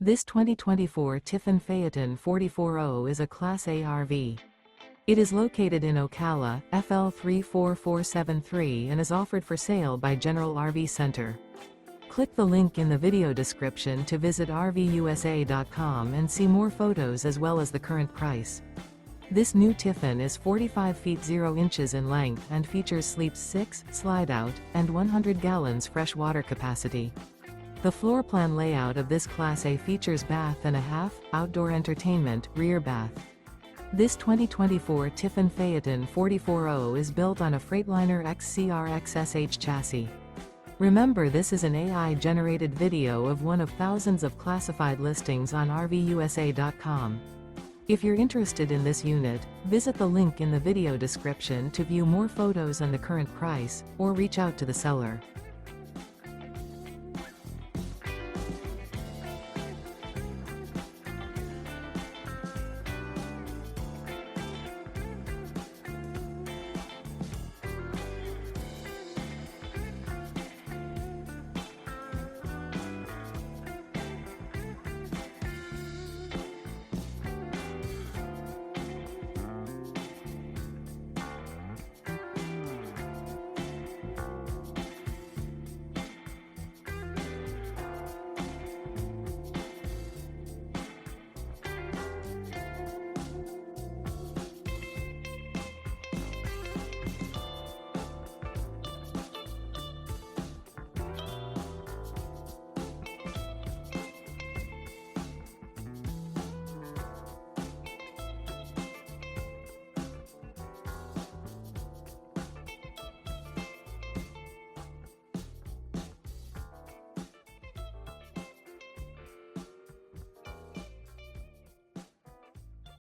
This 2024 Tiffin Phaeton 44O is a Class A RV. It is located in Ocala, FL 34473 and is offered for sale by General RV Center. Click the link in the video description to visit RVUSA.com and see more photos as well as the current price. This new Tiffin is 45 feet 0 inches in length and features sleeps 6, slide-out, and 100 gallons fresh water capacity. The floor plan layout of this Class A features bath and a half, outdoor entertainment, rear bath. This 2024 Tiffin Phaeton 44O is built on a Freightliner XCR XSH chassis. Remember, this is an AI-generated video of one of thousands of classified listings on RVUSA.com. If you're interested in this unit, visit the link in the video description to view more photos and the current price, or reach out to the seller.